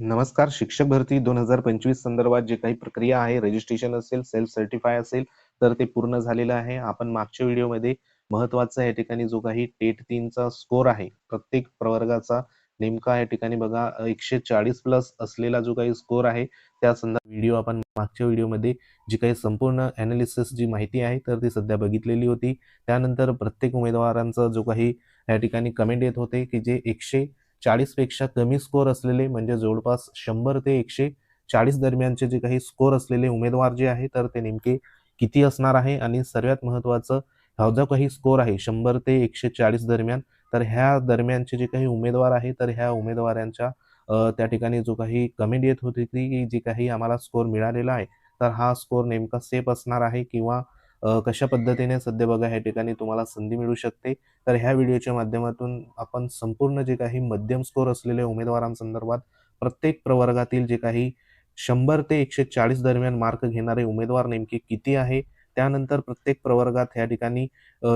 नमस्कार. शिक्षक भरती 2025 संदर्भात जे काही प्रक्रिया आहे, रजिस्ट्रेशन असेल, सेल्फ सर्टिफाय असेल, तर ते पूर्ण झालेलं आहे. आपण मागच्या व्हिडिओमध्ये महत्त्वाचा या ठिकाणी जो काही टेट 3 चा स्कोर आहे, प्रत्येक प्रवर्गाचा नेमका या ठिकाणी बघा 140 प्लस असलेला जो काही स्कोर आहे, त्या संदर्भात व्हिडिओ आपण मागच्या व्हिडिओमध्ये जी काही संपूर्ण ॲनालिसिस जी माहिती आहे, तर ती सध्या बघितलेली होती. त्यानंतर प्रत्येक उमेदवारांचा जो काही या ठिकाणी कमेंट येत होते, की जे 140 पेक्षा कमी स्कोर असलेले म्हणजे जवळपास 100 ते 140 दरम्यानचे जे काही स्कोर असलेले उमेदवार जे आहे तर ते नेमके किती असणार आहे आणि सर्वात महत्त्वाचं हा जो काही स्कोर आहे 100 ते 140 दरम्यान, तर ह्या दरम्यानचे जे काही उमेदवार आहे तर ह्या उमेदवारांच्या त्या ठिकाणी जो काही कमेंट येत होती की जी काही आम्हाला स्कोर मिळालेला आहे, तर हा स्कोर नेमका सेफ असणार आहे किंवा कशा पद्धतीने सध्या बघा ह्या ठिकाणी तुम्हाला संधी मिळू शकते. तर ह्या व्हिडिओच्या माध्यमातून आपण संपूर्ण जे काही मध्यम स्कोर असलेल्या उमेदवारांसंदर्भात प्रत्येक प्रवर्गातील जे काही 100 ते 140 दरम्यान मार्क घेणारे उमेदवार नेमके किती आहे? त्यानंतर प्रत्येक प्रवर्गात या ठिकाणी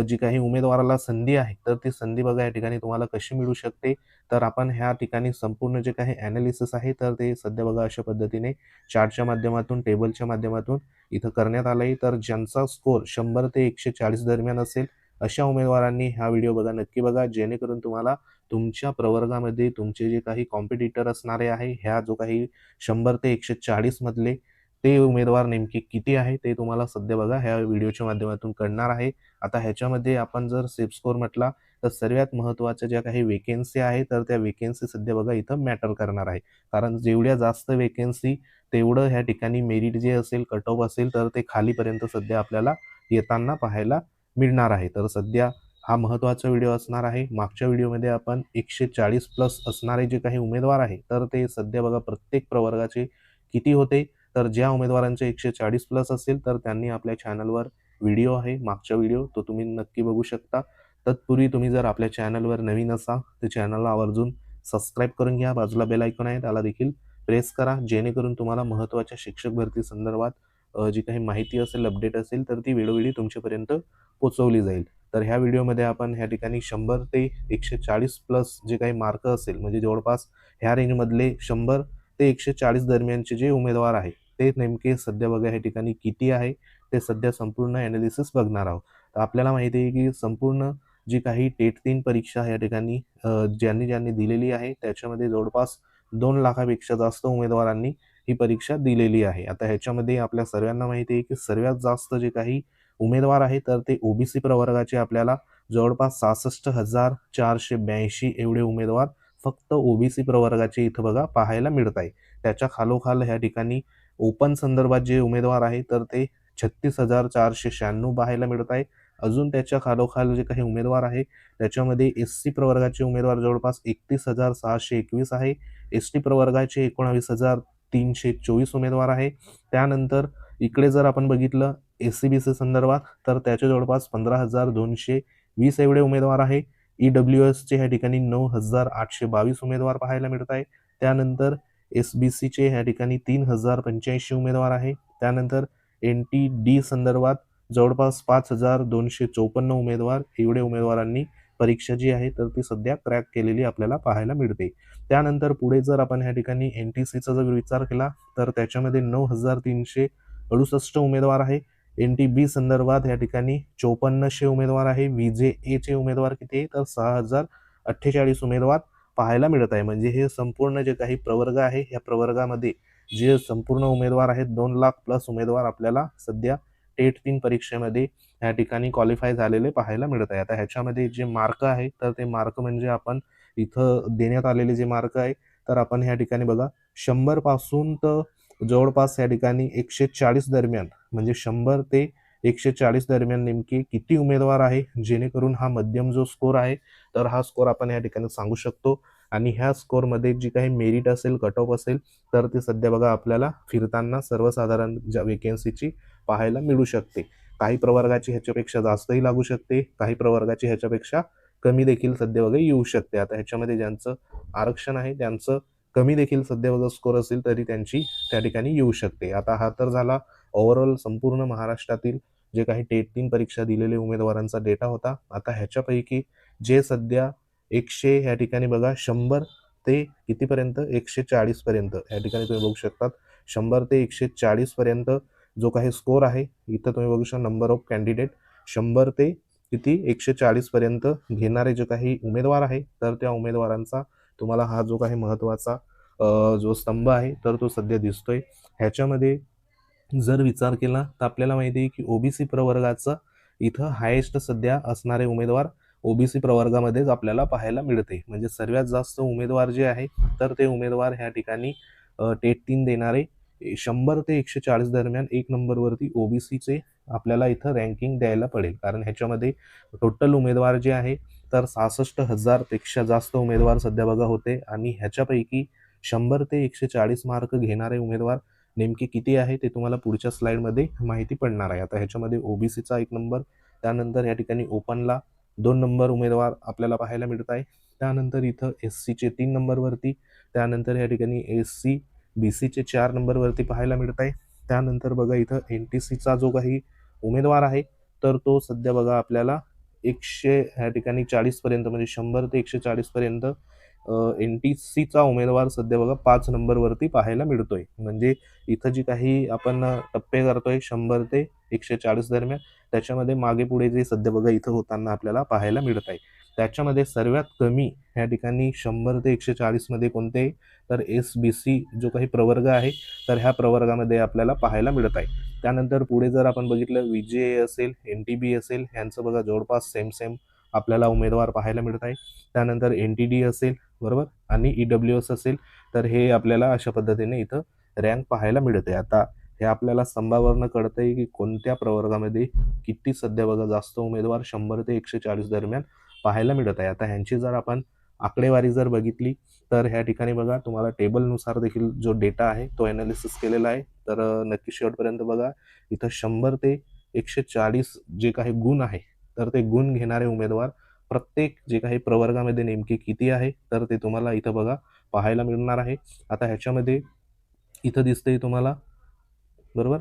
जी काही उमेदवाराला संधी आहे, तर ती संधी बघा या ठिकाणी तुम्हाला कशी मिळू शकते? तर आपण ह्या ठिकाणी संपूर्ण जे काही ॲनालिसिस आहे, तर ते सध्या बघा अशा पद्धतीने चार्टच्या माध्यमातून, टेबलच्या माध्यमातून इथं करण्यात आलं आहे. तर ज्यांचा स्कोर 100 ते 140 दरम्यान असेल, अशा उमेदवारांनी हा व्हिडिओ बघा, नक्की बघा, जेणेकरून तुम्हाला तुमच्या प्रवर्गामध्ये तुमचे जे काही कॉम्पिटिटर असणारे आहे, ह्या जो काही 100 ते 140 मधले ते उमेदवार नेमके किती आहे, ते तुम्हाला सध्या बघा ह्या व्हिडिओच्या माध्यमातून कळणार आहे. आता ह्याच्यामध्ये आपण जर सेफ स्कोर म्हटला, तर सर्वात महत्त्वाच्या ज्या काही वेकेन्सी आहे, तर त्या वेकेन्सी सध्या बघा इथं मॅटर करणार आहे. कारण जेवढ्या जास्त वेकेन्सी, तेवढं ह्या ठिकाणी मेरिट जे असेल, कट ऑफ असेल, तर ते खालीपर्यंत सध्या आपल्याला येताना पाहायला मिळणार आहे. तर सध्या हा महत्त्वाचा व्हिडिओ असणार आहे. मागच्या व्हिडिओमध्ये आपण 140 प्लस असणारे जे काही उमेदवार आहे, तर ते सध्या बघा प्रत्येक प्रवर्गाचे किती होते, तर ज्या उमेदवारांचे 140 प्लस असेल, तर त्यांनी आपल्या चॅनलवर व्हिडिओ आहे मागचा व्हिडिओ, तो तुम्ही नक्की बघू शकता. तत्पूर्वी तुम्ही जर आपल्या चॅनलवर नवीन असाल, तर चॅनलला आवर्जून सबस्क्राईब करून घ्या. बाजूला बेल आयकॉन आहे, त्याला देखील प्रेस करा, जेणेकरून तुम्हाला महत्त्वाच्या शिक्षक भरती संदर्भात जी काही माहिती असेल, अपडेट असेल, तर ती वेळोवेळी तुमच्यापर्यंत पोहोचवली जाईल. तर ह्या व्हिडिओमध्ये आपण ह्या ठिकाणी 100 ते 140 प्लस जे काही मार्क असेल, म्हणजे जवळपास ह्या रेंजमधले 100 ते 140 दरम्यानचे जे उमेदवार आहे, ते नेमके सध्या बघा ह्या ठिकाणी किती आहे, ते सध्या संपूर्ण ॲनालिसिस बघणार आहोत. तर आपल्याला माहिती आहे की संपूर्ण जी काही टेट 3 परीक्षा या ठिकाणी ज्यांनी ज्यांनी दिलेली आहे, त्याच्यामध्ये जवळपास 2 लाखापेक्षा जास्त उमेदवारांनी ही परीक्षा दिलेली आहे. आता ह्याच्यामध्ये आपल्या सर्वांना माहिती आहे की सर्वात जास्त जे काही उमेदवार आहे, तर ते ओबीसी प्रवर्गाचे आपल्याला जवळपास 66,482 एवढे उमेदवार फक्त ओबीसी प्रवर्गाचे इथं बघा पाहायला मिळत आहे. त्याच्या खालोखाल ह्या ठिकाणी ओपन संदर्भात जे उमेदवार आहे, तर ते 36,496 पाहायला मिळत आहे. अजून त्याच्या खालोखाल जे काही उमेदवार आहे, त्याच्यामध्ये एससी प्रवर्गाचे उमेदवार जवळपास 31,621 आहे. एसटी प्रवर्गाचे 19,324 उमेदवार आहे. त्यानंतर इकडे जर आपण बघितलं एस-सी-बी-सी संदर्भात, तर त्याचे जवळपास 15,220 एवढे उमेदवार आहे. ईडब्ल्यू-एसचे ह्या ठिकाणी 9,822 उमेदवार पाहायला मिळत आहे. त्यानंतर एस-बी-सीचे ह्या ठिकाणी 3,085 उमेदवार आहे. त्यानंतर एन-टी-डी संदर्भात जवळपास 5,254 उमेदवार एवढे उमेदवारांनी परीक्षा जी आहे, तर ती सध्या क्रॅक केलेली आपल्याला पाहायला मिळते. त्यानंतर पुढे जर आपण ह्या ठिकाणी एन-टी-सीचा जर विचार केला, तर त्याच्यामध्ये 9,368 उमेदवार आहे. एन-टी-बी संदर्भात या ठिकाणी 5,400 उमेदवार आहे. व्ही-जे-एचे उमेदवार किती आहे, तर 6,048 उमेदवार पाहायला मिळत आहे. म्हणजे हे संपूर्ण जे काही प्रवर्ग आहे, या प्रवर्गामध्ये जे संपूर्ण उमेदवार आहेत 2 लाख प्लस उमेदवार आपल्याला सध्या टेट 3 परीक्षेमध्ये या ठिकाणी क्वालिफाय झालेले पाहायला मिळत आहे. आता ह्याच्यामध्ये जे मार्क आहे, तर ते मार्क म्हणजे आपण इथं देण्यात आलेले जे मार्क आहे, तर आपण ह्या ठिकाणी बघा 100 पासून तर जवळपास या ठिकाणी 140 दरम्यान, म्हणजे 100 ते 140 दरम्यान नेमके किती उमेदवार आहे, जेणेकरून हा मध्यम जो स्कोर आहे, तर हा स्कोर आपण या ठिकाणी सांगू शकतो. आणि ह्या स्कोरमध्ये जी काही मेरिट असेल, कट ऑफ असेल, तर ते सध्या बघा आपल्याला फिरताना सर्वसाधारण ज्या वेकेन्सीची पाहायला मिळू शकते. काही प्रवर्गाची ह्याच्यापेक्षा जास्तही लागू शकते, काही प्रवर्गाची ह्याच्यापेक्षा कमी देखील सध्या बघा येऊ शकते. आता ह्याच्यामध्ये ज्यांचं आरक्षण आहे, त्यांचं कमी देखील सध्या बघा स्कोर असेल, तरी त्यांची त्या ठिकाणी येऊ शकते. आता हा तर झाला ओव्हरऑल संपूर्ण महाराष्ट्रातील जे काही टेट 3 परीक्षा दिलेल्या उमेदवारांचा डेटा होता. आता ह्याच्यापैकी जे सध्या 100 या ठिकाणी बघा 100 ते कितीपर्यंत 140 पर्यंत या ठिकाणी तुम्ही बघू शकतात 100 ते 140 पर्यंत जो काही स्कोर आहे इथं तुम्ही बघू शकता नंबर ऑफ कॅन्डिडेट 100 ते किती 140 पर्यंत घेणारे जे काही उमेदवार आहे तर त्या उमेदवारांचा तुम्हाला हा जो काही महत्वाचा जो स्तंभ आहे तर तो सध्या दिसतोय. ह्याच्यामध्ये जर विचार केला तर आपल्याला माहिती आहे की ओबीसी प्रवर्गाचा इथं हायेस्ट सध्या असणारे उमेदवार ओबीसी प्रवर्गामध्येच आपल्याला पाहायला मिळते. म्हणजे सर्वात जास्त उमेदवार जे आहे तर ते उमेदवार ह्या ठिकाणी टेट 3 देणारे 100 ते 140 दरम्यान एक नंबरवरती ओबीसीचे आपल्याला इथं रँकिंग द्यायला पडेल. कारण ह्याच्यामध्ये टोटल उमेदवार जे आहे तर 66,000 पेक्षा जास्त उमेदवार सध्या बघा होते आणि ह्याच्यापैकी 100 ते 140 मार्क घेणारे उमेदवार नेमके किती आहे ते तुम्हाला पुढच्या स्लाइडमध्ये माहिती पडणार आहे. आता ह्याच्यामध्ये ओबीसीचा 1 नंबर, त्यानंतर या ठिकाणी ओपनला 2 नंबर उमेदवार आपल्याला पाहायला मिळत आहे. त्यानंतर इथं एससीचे 3 नंबरवरती, त्यानंतर या ठिकाणी एससी बीसीचे 4 नंबरवरती पाहायला मिळत आहे. त्यानंतर बघा इथं एनटीसीचा जो काही उमेदवार आहे तर तो सध्या बघा आपल्याला 100 ह्या ठिकाणी 40 पर्यंत म्हणजे 100 ते 140 पर्यंत एनटीसीचा उमेदवार सध्या बघा 5 नंबरवरती पाहायला मिळतोय. म्हणजे इथं जी काही आपण टप्पे करतोय 100 ते 140 दरम्यान त्याच्यामध्ये मागे पुढे जे सध्या बघा इथं होताना आपल्याला पाहायला मिळत आहे. त्याच्यामध्ये सर्वात कमी या ठिकाणी 100 ते 140 मध्ये कोणते तर एसबीसी जो काही प्रवर्ग आहे तर ह्या प्रवर्गामध्ये आपल्याला पाहायला मिळत आहे. त्यानंतर पुढे जर आपण बघितलं विजे असेल एनटीबी असेल यांचं बघा जवळपास सेम सेम आपल्याला उमेदवार पाहायला मिळत आहे. त्यानंतर एनटीडी असेल बरोबर आणि ईडब्ल्यूएस असेल तर हे आपल्याला अशा पद्धतीने इथं रँक पाहायला मिळते. आता हे आपल्याला स्तंभावरनं कळतंय की कोणत्या प्रवर्गामध्ये किती सध्या बघा जास्त उमेदवार 100 ते 140 दरम्यान पाहायला मिळत आहे. आता ह्यांची जर आपण आकडेवारी जर बघितली तर ह्या ठिकाणी बघा तुम्हाला टेबलनुसार देखील जो डेटा आहे तो ॲनालिसिस केलेला आहे. तर नक्की शेवटपर्यंत बघा. इथं 100 ते 140 जे काही गुण आहे तर ते गुण घेणारे उमेदवार प्रत्येक जे काही प्रवर्गामध्ये नेमके किती आहे तर ते तुम्हाला इथं बघा पाहायला मिळणार आहे. आता ह्याच्यामध्ये इथं दिसतंय तुम्हाला बरोबर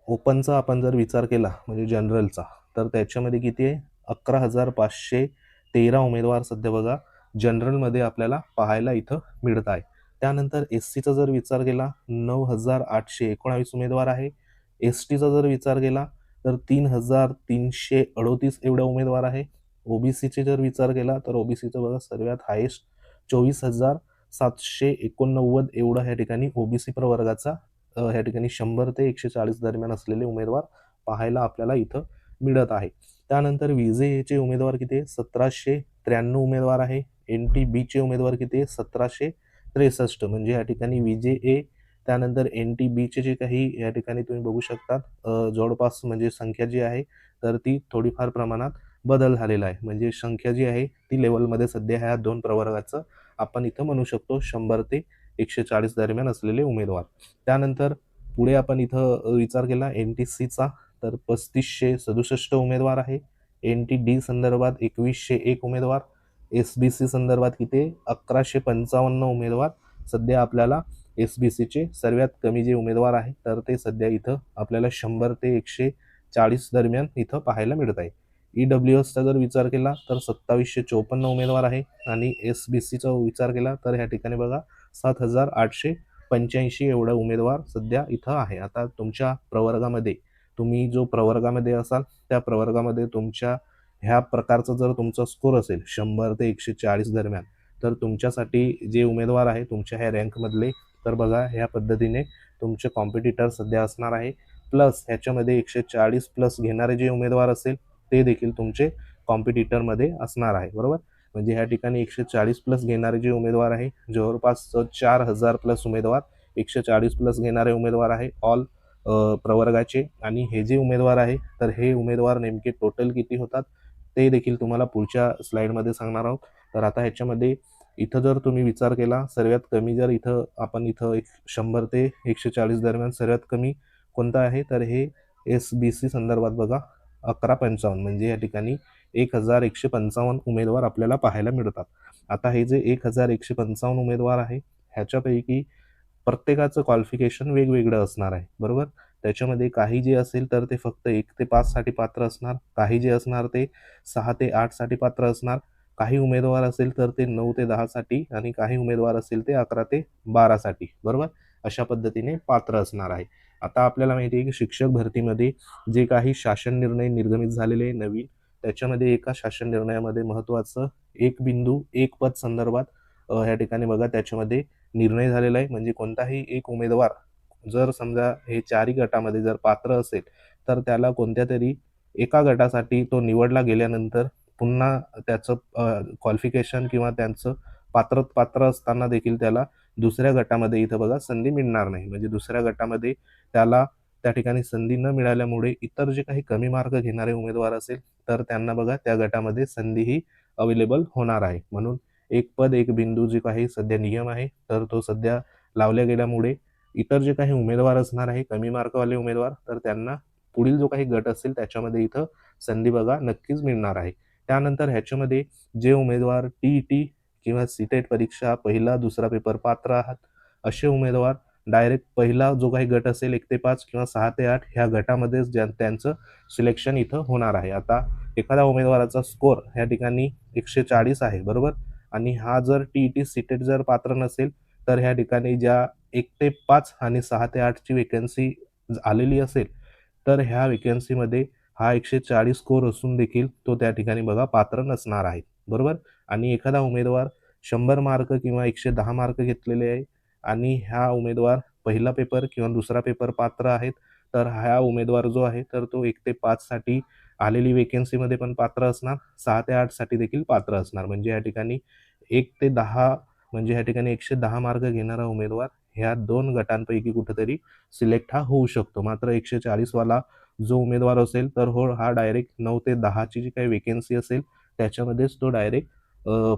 ओपनचा आपण जर विचार केला म्हणजे जनरलचा तर त्याच्यामध्ये किती आहे 11,513 उमेदवार सध्या बघा जनरलमध्ये आपल्याला पाहायला इथं मिळत आहे. त्यानंतर एस सीचा जर विचार केला 9,819 उमेदवार आहे. एस टीचा जर विचार केला तर 3,338 एवढा उमेदवार आहे. ओबीसीचे जर विचार केला तर ओबीसीचं बघा सर्वात हायेस्ट 24,789 एवढा ह्या ठिकाणी ओबीसी प्रवर्गाचा ह्या ठिकाणी 100 ते 140 दरम्यान असलेले उमेदवार पाहायला आपल्याला इथं मिळत आहे. त्यानंतर विजेचे उमेदवार किती आहे 1,793 उमेदवार आहे. एनटीबीचे उमेदवार किती आहे 1,763 म्हणजे या ठिकाणी विजे त्यानंतर एनटीबीचे जे काही या ठिकाणी तुम्ही बघू शकता जवळपास म्हणजे संख्या जी आहे तर ती थोडीफार प्रमाणात बदल झालेला आहे. म्हणजे संख्या जी आहे ती लेवलमध्ये सध्या ह्या 2 प्रवर्गाचं आपण इथं म्हणू शकतो 100 ते 140 दरम्यान असलेले उमेदवार. त्यानंतर पुढे आपण इथं विचार केला एनटीसीचा तर 3,567 उमेदवार आहे. एनटीडी संदर्भात 2,101 उमेदवार. एसबीसी संदर्भात किती 1,155 उमेदवार सध्या आपल्याला एसबीसीचे सर्वात कमी जे उमेदवार आहे तर ते सध्या इथं आपल्याला 100 ते 140 दरम्यान इथं पाहायला मिळत आहे. ईडब्ल्यूएसचा जर विचार केला तर 2,754 उमेदवार आहे आणि एसबीसीचा विचार केला तर ह्या ठिकाणी बघा 7,885 एवढा उमेदवार सध्या इथं आहे. आता तुमच्या प्रवर्गामध्ये तुम्ही जो प्रवर्गामध्ये असाल त्या प्रवर्गामध्ये तुमच्या ह्या प्रकारचा जर तुमचा स्कोर असेल 100 ते 140 दरम्यान तर तुमच्यासाठी जे उमेदवार आहे तुमच्या ह्या रँकमधले तर बघा ह्या पद्धतीने तुमचे कॉम्पिटिटर सध्या असणार आहे. प्लस ह्याच्यामध्ये 140 प्लस घेणारे जे उमेदवार असेल ते देखील तुमचे कॉम्पिटिटरमध्ये असणार आहे बरोबर. म्हणजे ह्या ठिकाणी 140 प्लस घेणारे जे उमेदवार आहे जवळपास 4,000 प्लस उमेदवार 140 प्लस घेणारे उमेदवार आहे ऑल प्रवर्गाचे आणि हे जे उमेदवार आहे तर हे उमेदवार नेमके टोटल किती होतात ते देखील तुम्हाला पुढच्या स्लाइडमध्ये सांगणार आहोत. तर आता ह्याच्यामध्ये इथं जर तुम्ही विचार केला सर्वात कमी जर इथं आपण इथं 100 ते 140 दरम्यान सर्वात कमी कोणता आहे तर हे एसबीसी संदर्भात बघा 1155 म्हणजे या ठिकाणी 1,155 उमेदवार आपल्याला पाहायला मिळतात. आता हे जे 1,155 उमेदवार आहे ह्याच्यापैकी प्रत्येकाचं क्वालिफिकेशन वेगवेगळं असणार आहे बरोबर. त्याच्यामध्ये काही जे असेल तर ते फक्त 1 ते 5 साठी पात्र असणार, काही जे असणार ते 6 ते 8 साठी पात्र असणार, काही उमेदवार असेल तर ते 9 ते 10 साठी आणि काही उमेदवार असेल ते 11 ते 12 साठी, बरोबर. अशा पद्धतीने पात्र असणार आहे. आता आपल्याला माहिती आहे की शिक्षक भरतीमध्ये जे काही शासन निर्णय निर्गमित झालेले नवीन, त्याच्यामध्ये एका शासन निर्णयामध्ये महत्त्वाचं एक बिंदू एक पद संदर्भात ह्या ठिकाणी बघा त्याच्यामध्ये निर्णय झालेला आहे. म्हणजे कोणताही एक उमेदवार जर समजा हे चारही गटामध्ये जर पात्र असेल तर त्याला कोणत्यातरी एका गटासाठी तो निवडला गेल्यानंतर पुन्हा त्याचं क्वालिफिकेशन किंवा त्यांचं पात्र असताना देखील त्याला दुसऱ्या गटामध्ये इथं बघा संधी मिळणार नाही. म्हणजे दुसऱ्या गटामध्ये त्याला त्या ठिकाणी संधी न मिळाल्यामुळे इतर जे काही कमी मार्क घेणारे उमेदवार असेल तर त्यांना बघा त्या गटामध्ये संधीही अवेलेबल होणार आहे. म्हणून एक पद एक बिंदू जे काही सध्या नियम आहे तर तो सध्या लावल्या गेल्यामुळे इतर जे काही उमेदवार असणार आहे कमी मार्कवाले उमेदवार तर त्यांना पुढील जो काही गट असेल त्याच्यामध्ये इथं संधी बघा नक्कीच मिळणार आहे. त्यानंतर ह्याच्यामध्ये जे उमेदवार टी किंवा सीटेट परीक्षा पहिला दुसरा पेपर पात्र आहात असे उमेदवार डायरेक्ट पहिला जो काही गट असेल 1 ते 5 किंवा 6 ते 8 ह्या गटामध्येच त्यांचं सिलेक्शन इथं होणार आहे. आता एखाद्या उमेदवाराचा स्कोर ह्या ठिकाणी 140 आहे, बरोबर. आणि हा जर सीटेट जर पात्र नसेल तर ह्या ठिकाणी ज्या 1 ते 5 आणि 6 ते 8 ची वेकन्सी आलेली असेल तर ह्या वेकन्सीमध्ये हा 140 स्कोर असून देखील तो त्या ठिकाणी बघा पात्र नसणार आहे, बरोबर. आणि एखादा उमेदवार 100 मार्क किंवा 110 मार्क घेतलेले आहे आणि हा उमेदवार पहिला पेपर किंवा दुसरा पेपर पात्र आहेत तर हा उमेदवार जो आहे तर तो 1 ते 5 साठी आलेली वेकन्सीमध्ये पण पात्र असणार, 6 ते 8 साठी देखील पात्र असणार. म्हणजे या ठिकाणी 1 ते 10 म्हणजे या ठिकाणी 110 मार्क घेणारा उमेदवार ह्या दोन गटांपैकी कुठेतरी सिलेक्ट हा होऊ शकतो. मात्र 140 वाला जो उमेदवार असेल तर हा डायरेक्ट 9 ते 10 ची जी काही वेकेन्सी असेल त्याच्यामध्येच तो डायरेक्ट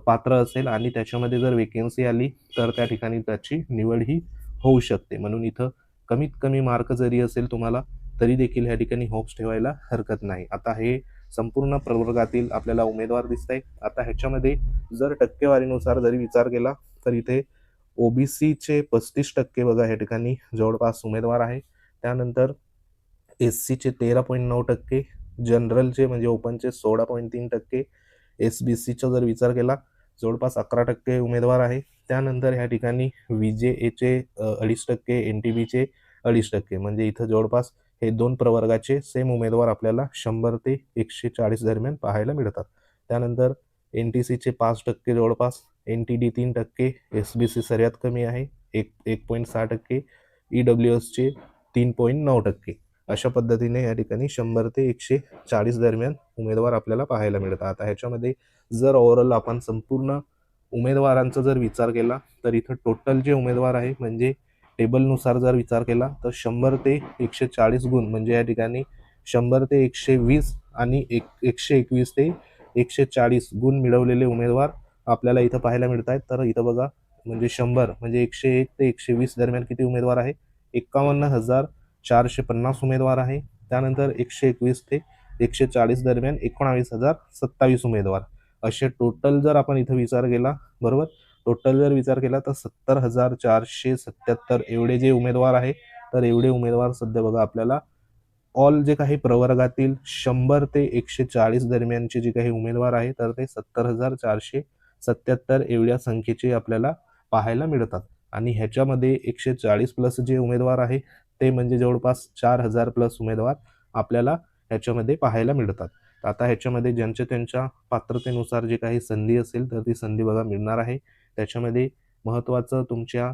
पात्र असेल आणि त्याच्यामध्ये जर वेकेन्सी आली तर त्या ठिकाणी त्याची निवड ही होऊ शकते. म्हणून इथं कमीत कमी मार्क जरी असेल तुम्हाला तरी देखील ह्या ठिकाणी होप्स ठेवायला हरकत नाही. आता हे संपूर्ण प्रवर्गातील आपल्याला उमेदवार दिसत आहे. आता ह्याच्यामध्ये जर टक्केवारीनुसार जरी विचार केला तर इथे ओबीसीचे 35% बघा ह्या ठिकाणी जवळपास उमेदवार आहे. त्यानंतर एससीचे 13.9%, जनरलचे म्हणजे ओपनचे 16.3%, एसबीसीचा जर विचार केला जवळपास 11% उमेदवार आहे. त्यानंतर ह्या ठिकाणी विजेएचे 2.5%, एनटीबीचे 2.5%. म्हणजे इथं जवळपास हे दोन प्रवर्गाचे सेम उमेदवार आपल्याला 100 ते 140 दरम्यान पाहायला मिळतात. त्यानंतर एनटीसीचे 5% जवळपास, एनटीडी 3%, एसबीसी सर्वात कमी आहे 1.6%, ईडब्ल्यूएसचे 3.9%. अशा पद्धतीने या ठिकाणी 100 ते 140 दरम्यान उमेदवार आपल्याला पाहायला मिळतात. आता ह्याच्यामध्ये जर ओव्हरऑल आपण संपूर्ण उमेदवारांचा जर विचार केला तर इथं टोटल जे उमेदवार आहे म्हणजे टेबलनुसार जर विचार केला तर 100 ते 140 गुण म्हणजे या ठिकाणी 100 ते 120 आणि 121 ते 140 गुण मिळवलेले उमेदवार आपल्याला इथं पाहायला मिळत आहेत. तर इथं बघा म्हणजे 100 म्हणजे 101 ते 120 दरम्यान किती उमेदवार आहे? 51,450 उमेदवार आहे. त्यानंतर 121 ते 140 दरम्यान 19,027 उमेदवार. असे टोटल जर आपण इथं विचार केला, बरोबर, टोटल जर विचार केला तर 70,477 एवढे जे उमेदवार आहे तर एवढे उमेदवार सध्या बघा आपल्याला ऑल जे काही प्रवर्गातील 100 ते 140 दरम्यानचे जे काही उमेदवार आहे तर ते 70,477 एवढ्या संख्येचे आपल्याला पाहायला मिळतात. आणि ह्याच्यामध्ये 140 प्लस जे उमेदवार आहे ते म्हणजे जवळपास 4,000 प्लस उमेदवार आपल्याला ह्याच्यामध्ये पाहायला मिळतात. आता ह्याच्यामध्ये ज्यांच्या त्यांच्या पात्रतेनुसार जे काही संधी असेल तर ती संधी बघा मिळणार आहे. त्याच्यामध्ये महत्त्वाचं तुमच्या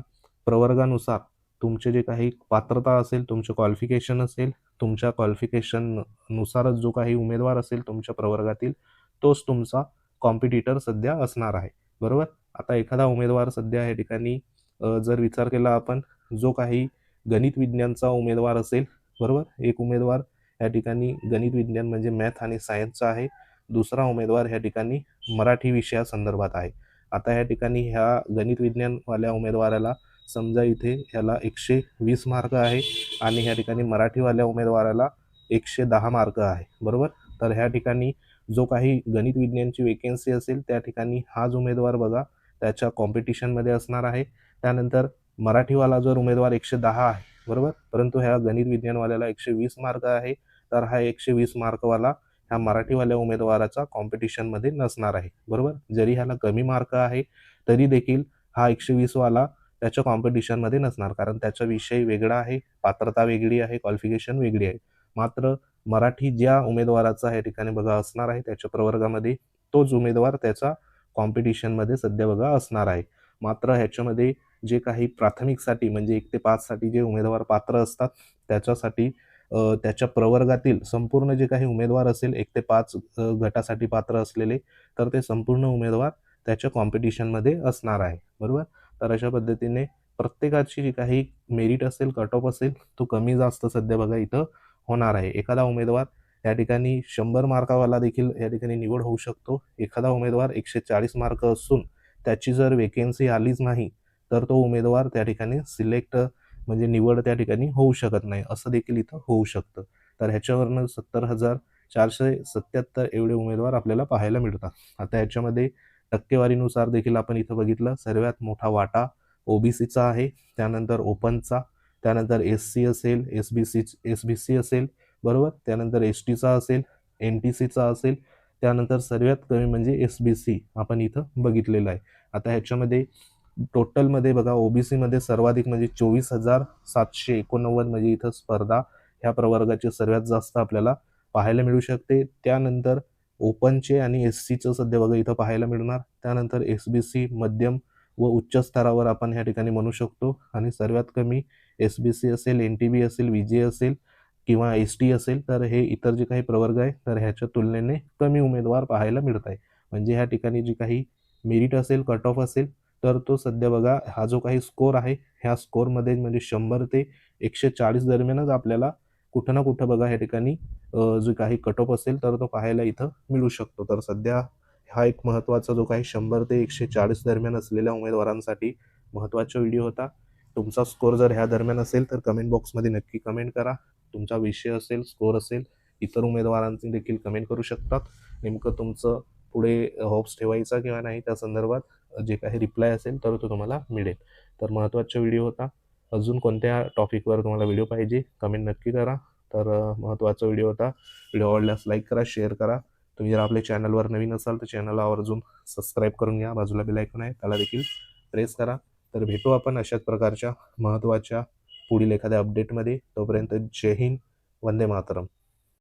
प्रवर्गानुसार तुमचे जे काही पात्रता असेल, तुमचे क्वालिफिकेशन असेल, तुमच्या क्वालिफिकेशन नुसारच जो काही उमेदवार असेल तुमच्या प्रवर्गातील तोच तुमचा कॉम्पिटिटर सध्या असणार आहे, बरोबर. आता एखादा उमेदवार सध्या या ठिकाणी जर विचार केला आपण जो काही गणित विज्ञानचा उमेदवार असेल, बरोबर, एक उमेदवार या ठिकाणी गणित विज्ञान म्हणजे मॅथ आणि सायन्सचा आहे, दुसरा उमेदवार ह्या ठिकाणी मराठी विषयासंदर्भात आहे. आता ह्या ठिकाणी ह्या गणित विज्ञानवाल्या उमेदवाराला समजा इथे ह्याला 120 मार्क आहे आणि ह्या ठिकाणी मराठीवाल्या उमेदवाराला 110 मार्क आहे, बरोबर. तर ह्या ठिकाणी जो काही गणित विज्ञानची वेकेन्सी असेल त्या ठिकाणी हाच उमेदवार बघा त्याच्या कॉम्पिटिशनमध्ये असणार आहे. त्यानंतर मराठीवाला जर उमेदवार 110 आहे, बरोबर, परंतु ह्या गणित विज्ञानवाल्याला 120 मार्क आहे तर हा 120 मार्कवाला ह्या मराठीवाल्या उमेदवाराचा कॉम्पिटिशनमध्ये नसणार आहे, बरोबर. जरी ह्याला कमी मार्क आहे तरी देखील हा 120 वाला त्याच्या कॉम्पिटिशनमध्ये नसणार, कारण त्याचा विषय वेगळा आहे, पात्रता वेगळी आहे, क्वालिफिकेशन वेगळी आहे. मात्र मराठी ज्या उमेदवाराचा या ठिकाणी बघा असणार आहे त्याच्या प्रवर्गामध्ये, तोच उमेदवार त्याचा कॉम्पिटिशनमध्ये सध्या बघा असणार आहे. मात्र ह्याच्यामध्ये जे काही प्राथमिकसाठी म्हणजे 1 ते 5 साठी जे उमेदवार पात्र असतात त्याच्यासाठी त्याच्या प्रवर्गातील संपूर्ण जे काही उमेदवार असेल 1 ते 5 गटासाठी पात्र असलेले, तर ते संपूर्ण उमेदवार त्याच्या कॉम्पिटिशनमध्ये असणार आहे, बरोबर. तर अशा पद्धतीने प्रत्येकाची जी काही मेरिट असेल, कट ऑफ असेल, तो कमी जास्त सध्या बघा इथं होणार आहे. एखादा उमेदवार या ठिकाणी 100 मार्कावाला देखील या ठिकाणी निवड होऊ शकतो. एखादा उमेदवार 140 मार्क असून त्याची जर वेकेन्सी आलीच नाही, तर तो उमेदवार त्या ठिकाणी सिलेक्ट म्हणजे निवड त्या ठिकाणी होऊ शकत नाही, असं देखील इथं होऊ शकतं. तर ह्याच्यावरनं 70,477 एवढे उमेदवार आपल्याला पाहायला मिळतात. आता ह्याच्यामध्ये टक्केवारीनुसार देखील आपण इथं बघितलं, सर्वात मोठा वाटा ओबीसीचा आहे, त्यानंतर ओपनचा, त्यानंतर एससी असेल, एसबीसी असेल, बरोबर. त्यानंतर एसटीचा असेल, एनटीसीचा असेल, त्यानंतर सर्वात कमी म्हणजे एसबीसी आपण इथं बघितलेलं आहे. आता ह्याच्यामध्ये टोटलमध्ये बघा ओबीसीमध्ये सर्वाधिक म्हणजे 24,789 म्हणजे इथं स्पर्धा ह्या प्रवर्गाची सर्वात जास्त आपल्याला पाहायला मिळू शकते. त्यानंतर ओपनचे आणि एससीचं सध्या बघा इथं पाहायला मिळणार. त्यानंतर एसबीसी मध्यम व उच्च स्तरावर आपण ह्या ठिकाणी म्हणू शकतो, आणि सर्वात कमी एसबीसी असेल, एनटीबी असेल, विजे असेल किंवा एसटी असेल, तर हे इतर जे काही प्रवर्ग आहे तर ह्याच्या तुलनेने कमी उमेदवार पाहायला मिळत आहे. म्हणजे ह्या ठिकाणी जी काही मेरिट असेल, कट ऑफ असेल, तर तो सध्या बघा हा जो काही स्कोर आहे ह्या स्कोरमध्ये म्हणजे 100 ते 140 दरम्यानच आपल्याला कुठं ना कुठं बघा ह्या ठिकाणी जो काही कट ऑफ असेल तर तो पाहायला इथं मिळू शकतो. तर सध्या हा एक महत्त्वाचा जो काही 100 ते 140 दरम्यान असलेल्या उमेदवारांसाठी महत्त्वाचा व्हिडिओ होता. तुमचा स्कोर जर ह्या दरम्यान असेल तर कमेंट बॉक्समध्ये नक्की कमेंट करा. तुमचा विषय असेल, स्कोर असेल, इतर उमेदवारांचे देखील कमेंट करू शकतात. नेमकं तुमचं पुढे होप्स ठेवायचा किंवा नाही त्या संदर्भात जे काही रिप्लाय असेल तर तो तुम्हाला मिळेल. तर महत्त्वाचा व्हिडिओ होता. अजून कोणत्या टॉपिकवर तुम्हाला व्हिडिओ पाहिजे कमेंट नक्की करा. तर महत्त्वाचा व्हिडिओ होता. व्हिडिओ आवडल्यास लाईक करा, शेअर करा. तुम्ही जर आपल्या चॅनलवर नवीन असाल तर चॅनलला आवर्जून सबस्क्राईब करून घ्या. बाजूला बेल आयकॉन आहे त्याला देखील प्रेस करा. तर भेटू आपण अशाच प्रकारच्या महत्त्वाच्या पुढील एखाद्या अपडेटमध्ये. तोपर्यंत जय हिंद, वंदे मातरम.